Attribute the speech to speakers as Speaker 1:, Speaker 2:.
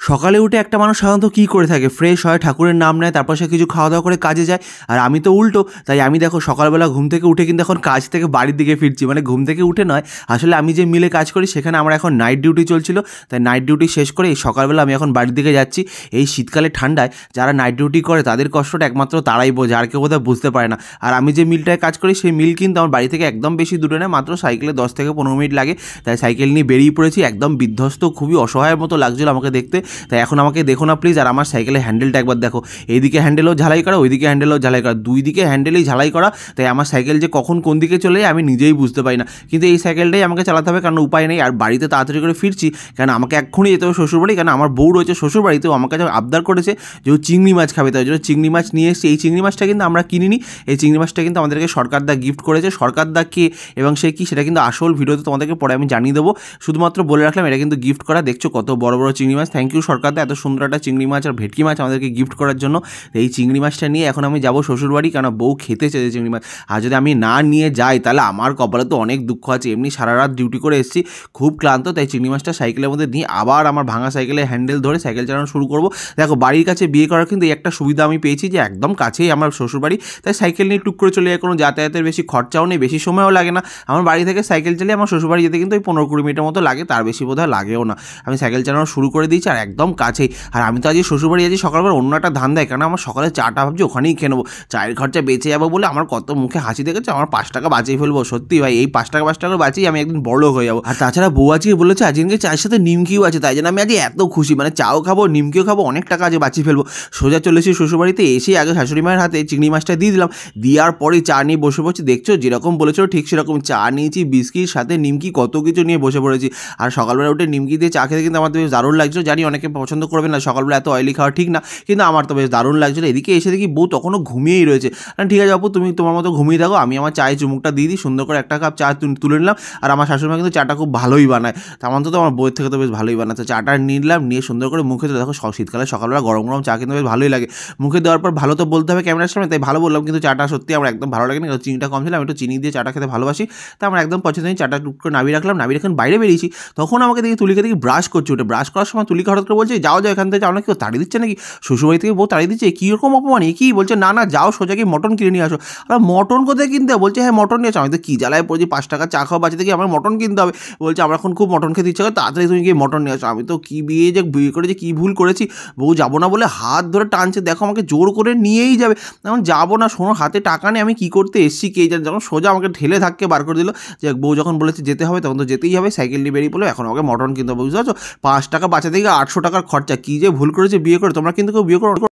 Speaker 1: সকালে উঠে একটা মানুষ সাধারণত কী করে থাকে, ফ্রেশ হয়, ঠাকুরের নাম নেয়, তারপর সে কিছু খাওয়া দাওয়া করে কাজে যায়। আর আমি তো উল্টো, তাই আমি দেখো সকালবেলা ঘুম থেকে উঠে কিন্তু এখন কাজ থেকে বাড়ির দিকে ফিরছি, মানে ঘুম থেকে উঠে নয়, আসলে আমি যে মিলে কাজ করি সেখানে আমার এখন নাইট ডিউটি চলছিল, তাই নাইট ডিউটি শেষ করে এই সকালবেলা আমি এখন বাড়ির দিকে যাচ্ছি। এই শীতকালে ঠান্ডায় যারা নাইট ডিউটি করে তাদের কষ্টটা একমাত্র তারাই বোঝে, আর কেউ বোধহয় বুঝতে পারে না। আর আমি যে মিলটায় কাজ করি সেই মিল কিন্তু আমার বাড়ি থেকে একদম বেশি দূরে নয়, মাত্র সাইকেলে 10 থেকে 15 মিনিট লাগে। তাই সাইকেল নিয়ে বেরিয়ে পড়েছি, একদম বিধ্বস্ত, খুবই অসহায়ের মতো লাগছিল আমাকে দেখতে। তাই এখন আমাকে দেখো না প্লিজ, আর আমার সাইকেলের হ্যান্ডেলটা একবার দেখো, এইদিকে হ্যান্ডেলও ঝালাই করা, ওইদিকে হ্যান্ডেলও ঝালাই করা, দুই দিকে হ্যান্ডেলেই ঝালাই করা। তাই আমার সাইকেল যে কখন কোন দিকে চলে যায় আমি নিজেই বুঝতে পারি না, কিন্তু এই সাইকেলটাই আমাকে চালাতে হবে, কারণ উপায় নেই। আর বাড়িতে তাড়াতাড়ি করে ফিরছি, কারণ আমাকে এক্ষুনি যেতে হবে শ্বশুরবাড়ি, কারণ আমার বউ রয়েছে শ্বশুরবাড়িতেও, আমার কাছে আবদার করেছে যে ও চিংড়ি মাছ খাবে, তাই জন্য চিংড়ি মাছ নিয়ে এসেছি। এই চিংড়ি মাছটা কিন্তু আমরা কিনিনি, এই চিংড়ি মাছটা কিন্তু আমাদেরকে সরকারদা গিফট করেছে। সরকারদা কে এবং সে কি সেটা কিন্তু আসল ভিডিওতে তোমাদেরকে পরে আমি জানিয়ে দেবো, শুধুমাত্র বলে রাখলাম এটা কিন্তু গিফট করা। দেখছো কত বড় বড় চিংড়ি মাছ, থ্যাংক ইউ সরকারদা, এত সুন্দর একটা চিংড়ি মাছ আর ভেটকি মাছ আমাদেরকে গিফট করার জন্য। এই চিংড়ি মাছটা নিয়ে এখন আমি যাবো শ্বশুরবাড়ি, কারণ বউ খেতে চেয়েছে চিংড়ি মাছ। আর যদি আমি না নিয়ে যাই তাহলে আমার কপালে তো অনেক দুঃখ আছে, এমনি সারা রাত ডিউটি করে এসেছি, খুব ক্লান্ত। তাই চিংড়ি মাছটা সাইকেলের মধ্যে নিয়ে আবার আমার ভাঙা সাইকেলের হ্যান্ডেল ধরে সাইকেল চালানো শুরু করবো। দেখো বাড়ির কাছে বিয়ে করার কিন্তু এই একটা সুবিধা আমি পেয়েছি যে একদম কাছেই আমার শ্বশুরবাড়ি, তাই সাইকেল নিয়ে টুক করে চলে যায়, কোনো যাতায়াতের বেশি খরচাও নেই, বেশি সময়ও লাগে না। আমার বাড়ি থেকে সাইকেল চালিয়ে আমার শ্বশুরবাড়ি যেতে কিন্তু ওই 15-20 মিনিটের মতো লাগে, তার বেশি বোধহয় লাগেও না। আমি সাইকেল চালানো শুরু করে দিয়েছি আর একদম কাছেই। আর আমি তো আজ শ্বশুরবাড়ি আছি সকালবেলা অন্য একটা ধান দেয়, কারণ আমার সকালে চাটা ভাবছি ওখানেই খেয়ে নেবো, চায়ের খরচা বেঁচে যাবো বলে আমার কত মুখে হাসি দেখেছে, আমার 5 টাকা বাঁচিয়ে ফেলবো। সত্যি ভাই, এই 5 টাকা করে বাঁচিয়ে আমি একদিন বড় হয়ে যাবো। আর তাছাড়া বউ আজকে বলেছে আজকে চায়ের সাথে নিমকিও আছে, তাই জন্য আমি আজ এত খুশি, মানে চাও খাবো নিমকিও খাবো, অনেক টাকা আজ বাঁচিয়ে ফেলবো। সোজা চলেছি শ্বশুরবাড়িতে, এসে আগে শাশুড়ি মায়ের হাতে চিংড়ি মাছটা দিয়ে দিলাম, দেওয়ার পরে চা নিয়ে বসে পড়ছি। দেখছো যেরকম বলেছো ঠিক সেরকম চা নিয়েছি, বিস্কিট সাথে নিমকি, কত কিছু নিয়ে বসে পড়েছি। আর সকালবেলা উঠে নিমকি দিয়ে চা খেতে কিন্তু আমার তো বেশ দারুণ লাগছিল। জানি অনেকে পছন্দ করবে না, সকালবেলা এত অয়েলি খাওয়া ঠিক না, কিন্তু আমার তো বেশ দারুণ লাগছিলো। এদিকে এসে দেখি বউ তখনও ঘুমিয়েই রয়েছে। ঠিক আছে বাপু, তুমি তোমার মতো ঘুমিয়ে থাকো, আমি আমার চায়ে চুমুকটা দিয়ে দিই, সুন্দর করে একটা কাপ চা তুলে নিলাম। আর আমার শাশুড়িমা কিন্তু চাটা খুব ভালোই বানায়, তেমন তো আমার বউয়ের থেকে তো বেশ ভালোই বানায়। তো চাটা নিলাম, নিয়ে সুন্দর করে মুখে তো দেখো শীতকালে সকালবেলা গরম গরম চা কিন্তু বেশ ভালোই লাগে। মুখে দেওয়ার পর ভালো তো বলতে হবে ক্যামেরার সামনে, তাই ভালো বললাম, কিন্তু চাটা সত্যি আমার একদম ভালো লাগে না, চিনিটা কম ছিল, আমি একটু চিনি দিয়ে চাটা খেতে ভালোবাসি, তাই আমার একদম পছন্দ নেই। চাটা টুক করে নামিয়ে রাখলাম, নামিয়ে এখন বাইরে বেরিয়েছি, তখন আমাকে দেখি তুলিকে দেখি ব্রাশ করছে। ওটা ব্রাশ করার সময় তুলিকে হঠাৎ করে বলছে যাও যাও এখান থেকে, যাও না, কেউ তাড়িয়ে দিচ্ছে নাকি, শ্বশুরবাড়ি থেকে বউ তাড়িয়ে দিচ্ছে, কীরকম অপমান, কি বলছে, না না যাও সোজা গিয়ে মটন কিনে নিয়ে আসো। আর মটন কোথায় কিনতে হবে, বলছে হ্যাঁ মটন নিয়ে আসো। আমি তো কী জ্বালায় পড়েছি, 5 টাকা চা খাওয়া বাঁচাতে গিয়ে আমার মটন কিনতে হবে, বলছে আমার এখন খুব মটন খেতে ইচ্ছা করে, তাড়াতাড়ি তুমি গিয়ে মটন নিয়ে আসো। আমি তো কী বিয়ে করেছি, কী ভুল করেছি, বউ যাবো না বলে হাত ধরে টানছে, দেখো আমাকে জোর করে নিয়েই যাবে, এখন যাবো না, শোনো হাতে টাকা নেই, আমি কী করতে এসেছি কে জানে, যখন সোজা আমাকে ঠেলে থাককে বার করে দিল, যে বউ যখন বলেছে যেতে হবে তখন তো যেতেই হবে, সাইকেল নিয়ে বেরিয়ে পড়লো, এখন আমাকে মটন কিনতে হবে, বুঝতে পারছো, 5 টাকা বাঁচাতে গিয়ে 800 টাকার খরচা, কী যে ভুল করেছে বিয়ে করে। তোমরা কিন্তু কেউ বিয়ে করো।